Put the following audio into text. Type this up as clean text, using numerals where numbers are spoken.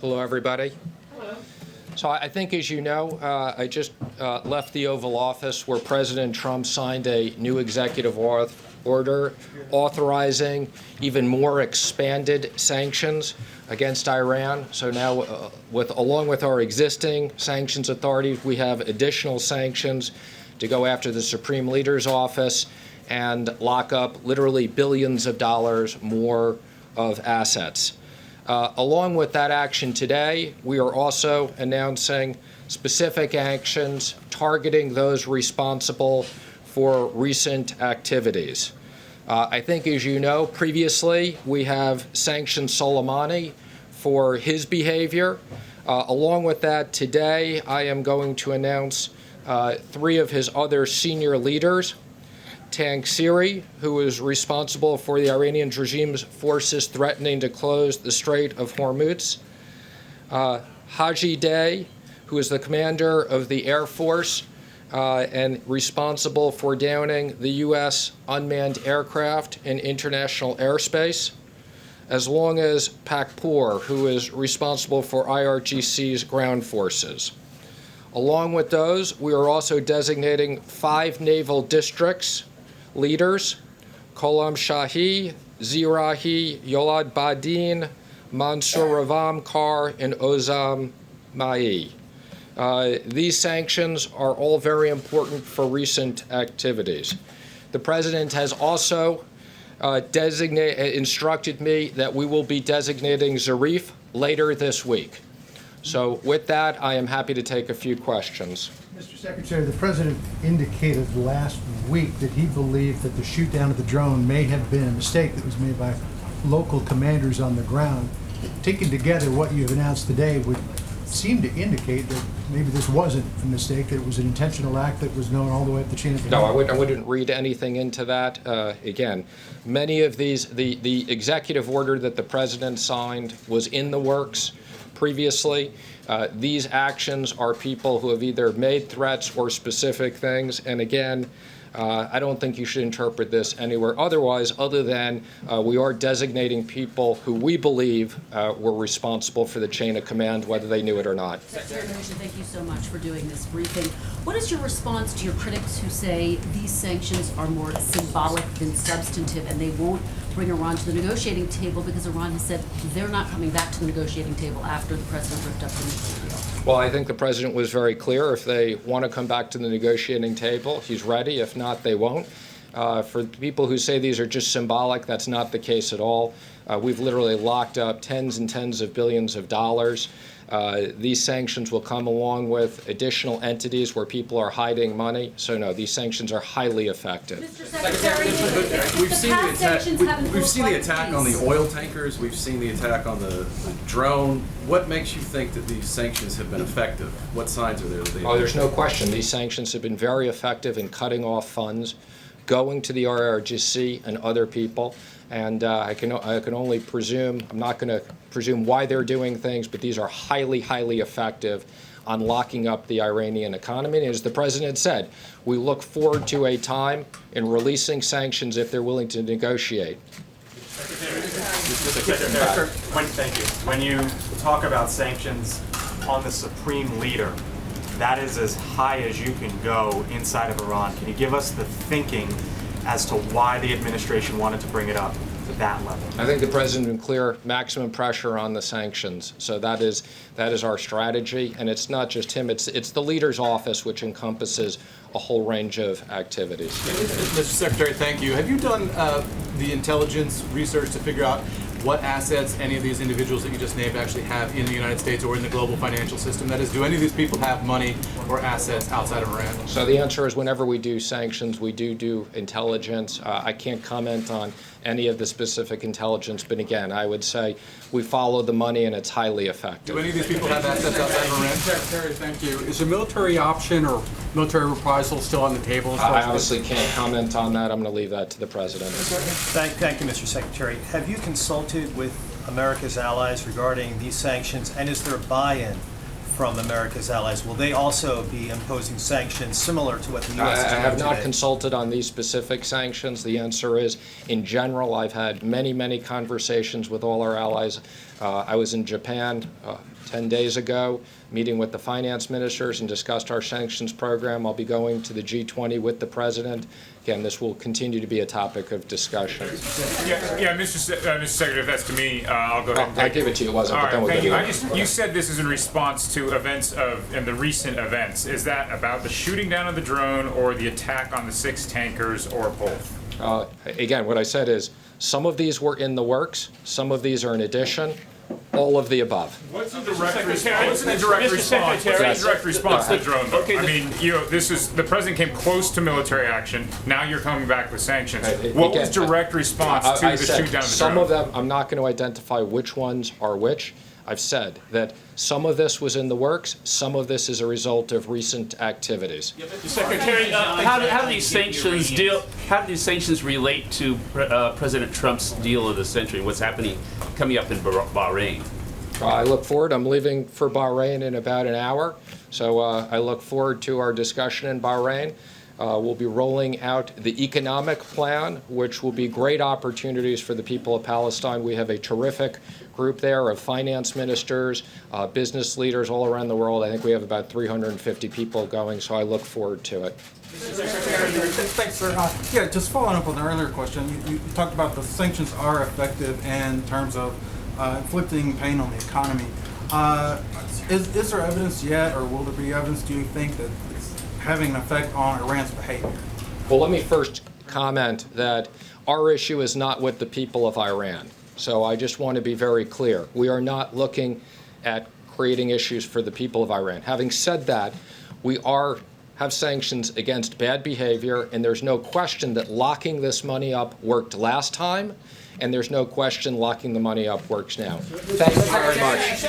Hello, everybody. Hello. So I think, as you know, I just left the Oval Office where President Trump signed a new executive order authorizing even more expanded sanctions against Iran. So now, along with our existing sanctions authorities, we have additional sanctions to go after the Supreme Leader's office and lock up literally billions of dollars more of assets. Along with that action today, we are also announcing specific actions targeting those responsible for recent activities. I think, as you know, previously we have sanctioned Soleimani for his behavior. Along with that, today I am going to announce 3 of his other senior leaders. Tangsiri, who is responsible for the Iranian regime's forces threatening to close the Strait of Hormuz. Haji Day, who is the commander of the Air Force and responsible for downing the U.S. unmanned aircraft in international airspace, as long as Pakpour, who is responsible for IRGC's ground forces. Along with those, we are also designating 5 naval districts leaders: Kolam Shahi, Zirahi, Yolad Badin, Mansour Ravam Kar, and Ozam Mai. These sanctions are all very important for recent activities. The President has also instructed me that we will be designating Zarif later this week. So with that, I am happy to take a few questions. Mr. Secretary, the President indicated last week that he believed that the shoot down of the drone may have been a mistake that was made by local commanders on the ground. Taken together, what you have announced today would seem to indicate that maybe this wasn't a mistake, that it was an intentional act that was known all the way up the chain of command. No, I wouldn't read anything into that. Again, many of these, the executive order that the President signed was in the works previously. These actions are people who have either made threats or specific things. And again, I don't think you should interpret this anywhere otherwise, other than we are designating people who we believe were responsible for the chain of command, whether they knew it or not. Secretary Mnuchin, thank you so much for doing this briefing. What is your response to your critics who say these sanctions are more symbolic than substantive, and they won't bring Iran to the negotiating table because Iran has said they're not coming back to the negotiating table after the President ripped up the nuclear deal? Well, I think the President was very clear. If they want to come back to the negotiating table, he's ready. If not, they won't. For people who say these are just symbolic, that's not the case at all. We've literally locked up tens and tens of billions of dollars. These sanctions will come along with additional entities where people are hiding money. So no, these sanctions are highly effective. Mr. Secretary, we've seen the attack on the oil tankers. We've seen the attack on the drone. What makes you think that these sanctions have been effective? What signs are there that they? Oh, there's no question. These sanctions have been very effective in cutting off funds going to the IRGC and other people. And I can only presume, I'm not going to presume why they're doing things, but these are highly, highly effective on locking up the Iranian economy. And as the President said, we look forward to a time in releasing sanctions if they're willing to negotiate. Secretary, thank you. When you talk about sanctions on the Supreme Leader, that is as high as you can go inside of Iran. Can you give us the thinking as to why the administration wanted to bring it up to that level? I think the President has been clear: maximum pressure on the sanctions. So that is our strategy, and it's not just him. It's the leader's office, which encompasses a whole range of activities. Mr. Secretary, thank you. Have you done the intelligence research to figure out what assets any of these individuals that you just named actually have in the United States or in the global financial system? That is, do any of these people have money or assets outside of Iran? So the answer is, whenever we do sanctions, we do intelligence. I can't comment on any of the specific intelligence, but again, I would say we follow the money and it's highly effective. Do any of these people have assets outside of Iran? Secretary, thank you. Is a military option or military reprisal still on the table? I obviously can't comment on that. I'm going to leave that to the President. Thank you, Mr. Secretary. Have you consulted with America's allies regarding these sanctions, and is there a buy-in from America's allies, will they also be imposing sanctions similar to what the U.S. is I doing have not today? consulted on these specific sanctions. The answer is, in general, I've had many, many conversations with all our allies. I was in Japan 10 days ago, meeting with the finance ministers and discussed our sanctions program. I'll be going to the G20 with the president. Again, this will continue to be a topic of discussion. Yeah, Mr. Secretary, if that's to me, I'll go ahead and I take give it to you, it wasn't, All but then right, we'll thank get you. You said this is in response to events and the recent events. Is that about the shooting down of the drone or the attack on the 6 tankers or both? Again, what I said is, some of these were in the works, some of these are in addition, all of the above. What's the direct response? What's the direct response? What's the direct response to the drone? Though? I mean, this is the president came close to military action. Now you're coming back with sanctions. What was direct response to the shoot down of the drone? Some of them, I'm not going to identify which ones are which. I've said that some of this was in the works, some of this is a result of recent activities. Secretary, how do these sanctions deal? How do these sanctions relate to President Trump's deal of the century? What's happening coming up in Bahrain? I look forward. I'm leaving for Bahrain in about an hour, so I look forward to our discussion in Bahrain. We'll be rolling out the economic plan, which will be great opportunities for the people of Palestine. We have a terrific group there of finance ministers, business leaders all around the world. I think we have about 350 people going, so I look forward to it. Thanks, sir. Yeah, just following up on the earlier question, you talked about the sanctions are effective in terms of inflicting pain on the economy. Is there evidence yet, or will there be evidence, do you think, that it's having an effect on Iran's behavior? Well, let me first comment that our issue is not with the people of Iran. So I just want to be very clear. We are not looking at creating issues for the people of Iran. Having said that, we have sanctions against bad behavior, and there's no question that locking this money up worked last time, and there's no question locking the money up works now. Thank you very much.